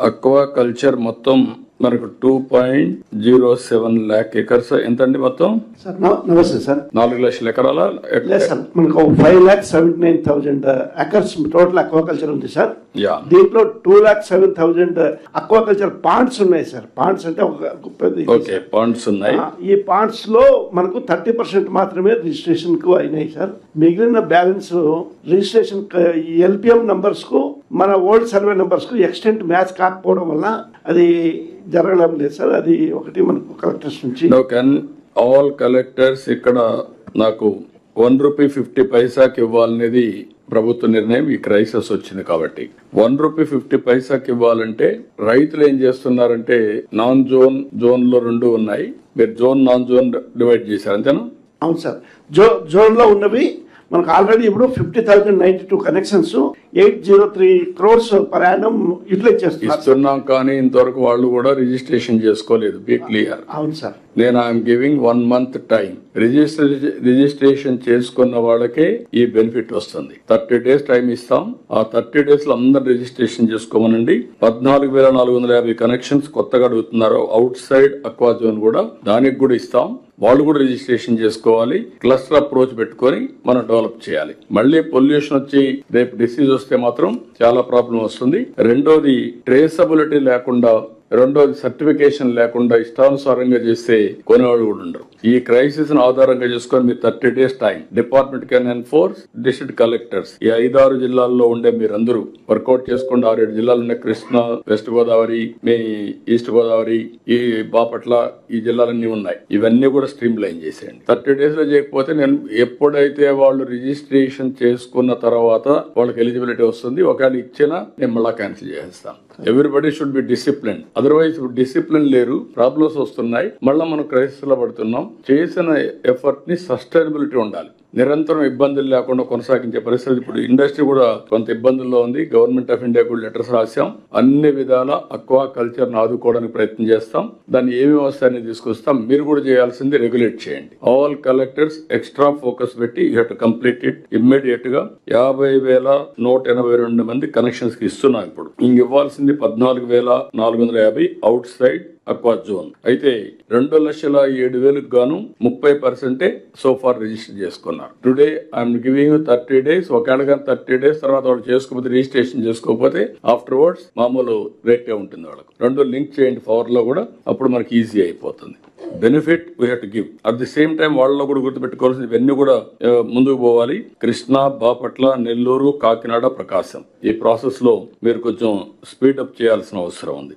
Aqua culture మొత్తం మనకు 2.07 lakh acres ఎంత అండి మొత్తం? సార్ నమస్తే సార్. 4 లక్షల ఎకరాల లేదు సార్, మనకు 5,79,000 acres టోటల్ అక్వాకల్చర్ ఉంది సార్. దీంట్లో 2,07,000 అక్వాకల్చర్ పాండ్స్ ఉన్నాయి సార్. పాండ్స్ అంటే ఓకే, పాండ్స్ ఉన్నాయి. ఈ పాండ్స్ లో మనకు 30% మాత్రమే రిజిస్ట్రేషన్ కు అయినాయి సార్. మిగిలిన బ్యాలెన్స్ రిజిస్ట్రేషన్ ఎల్పిఎం నంబర్స్ కు మన ఓల్డ్ సర్వే నంబర్స్ కు ఎక్స్టెంట్ మ్యాచ్ కాకపోవడం వల్ల అది జరగడం లేదు సార్. అది ఒకటి మనకు కలెక్టర్స్ నుంచి. ఆల్ కలెక్టర్స్ ఇక్కడ నాకు ₹1.50 ఇవ్వాలనేది ప్రభుత్వ నిర్ణయం. ఈ క్రైసిస్ వచ్చింది కాబట్టి ₹1.50 ఇవ్వాలంటే రైతులు ఏం చేస్తున్నారంటే నాన్ జోన్ లో 2 ఉన్నాయి. మీరు జోన్ నాన్ జోన్ డివైడ్ చేశారు అంతేనా? అవును సార్. జోన్ లో ఉన్నవి మనకు ఆల్రెడీ ఇప్పుడు 50,092 connections 803 crores per annum utilise చేస్తున్నాం. కానీ ఇంతవరకు వాళ్ళు కూడా రిజిస్ట్రేషన్ చేసుకోలేదు. Be clear. అవును సార్. నేను I'm giving 1 month time. Registration చేసుకున్న వాళ్ళకే ఈ బెనిఫిట్ వస్తుంది. 30 days టైం ఇస్తాం. ఆ 30 days లో అందరు రిజిస్ట్రేషన్ చేసుకోమనండి. 14,450 కనెక్షన్స్ కొత్తగా అడుగుతున్నారు. అవుట్ సైడ్ అక్వా జోన్ కూడా దానికి కూడా ఇస్తాం. వాళ్ళు కూడా రిజిస్ట్రేషన్ చేసుకోవాలి. క్లస్టర్ అప్రోచ్ పెట్టుకొని మనం డెవలప్ చేయాలి. మళ్ళీ పొల్యూషన్ వచ్చి రేపు డిసీజ్ వస్తే మాత్రం చాలా ప్రాబ్లం వస్తుంది. రెండోది ట్రేసబిలిటీ లేకుండా, రెండోది సర్టిఫికేషన్ లేకుండా ఇష్టానుసారంగా చేస్తే కొనేవాళ్ళు కూడా ఉండరు. ఈ క్రైసిస్ ను ఆధారంగా చేసుకొని మీరు 30 days time department can enforce. District collectors ఈ 5-6 జిల్లాల్లో ఉండే మీరందరూ వర్కౌట్ చేసుకోండి. 6-7 జిల్లాలు ఉన్నాయి. కృష్ణా, వెస్ట్ గోదావరి, మీ ఈస్ట్ గోదావరి, ఈ బాపట్ల, ఈ జిల్లాలన్నీ ఉన్నాయి. ఇవన్నీ కూడా స్ట్రీమ్ లైన్ చేసేయండి. 30 days లో చేయకపోతే నేను ఎప్పుడైతే వాళ్ళు రిజిస్ట్రేషన్ చేసుకున్న తర్వాత వాళ్ళకి ఎలిజిబిలిటీ వస్తుంది. ఒకవేళ ఇచ్చినా నేను మళ్ళా క్యాన్సిల్ చేసేస్తాను. Everybody should be discipline. Otherwise discipline లేరు, ప్రాబ్లమ్స్ వస్తున్నాయి. మళ్ళీ మనం క్రైసిస్ లో పడుతున్నాం. చేసిన ఎఫర్ట్ ని సస్టైనబిలిటీ ఉండాలి. నిరంతరం ఇబ్బందులు లేకుండా కొనసాగించే పరిస్థితి. ఇప్పుడు ఇండస్ట్రీ కూడా కొంత ఇబ్బందుల్లో ఉంది. గవర్నమెంట్ ఆఫ్ ఇండియా కూడా లెటర్స్ రాశాం. అన్ని విధాల అక్వా కల్చర్ ను ఆదుకోవడానికి ప్రయత్నం చేస్తాం. దాన్ని ఏమి వస్తాయని తీసుకొస్తాం. మీరు కూడా చేయాల్సింది రెగ్యులేట్ చేయండి. ఆల్ కలెక్టర్స్ ఎక్స్ట్రా ఫోకస్ పెట్టి you have to complete it immediate గా. 50,182 మంది కనెక్షన్స్ కి ఇస్తున్నాం. ఇప్పుడు ఇంక ఇవ్వాల్సింది 14,450 అవుట్ సైడ్ అక్వా జోన్. అయితే 2,07,000 గాను 30% సో ఫార్ రిజిస్టర్ చేసుకున్నారు. Today I'm giving 30 days. ఒకవేళ 30 days తర్వాత వాళ్ళు చేసుకోకపోతే, రిజిస్ట్రేషన్ చేసుకోకపోతే ఆఫ్టర్ వర్డ్స్ మామూలు రేటే ఉంటుంది వాళ్ళకు. 2 లింక్ చేయండి పవర్ లో కూడా. అప్పుడు మనకి ఈజీ అయిపోతుంది. Benefit we have to give. At the same time వాళ్ళలో కూడా గుర్తుపెట్టుకోవాల్సింది ఇవన్నీ కూడా ముందుకు పోవాలి. కృష్ణా, బాపట్ల, నెల్లూరు, కాకినాడ, ప్రకాశం ఈ ప్రాసెస్ లో మీరు కొంచెం స్పీడప్ చేయాల్సిన అవసరం ఉంది.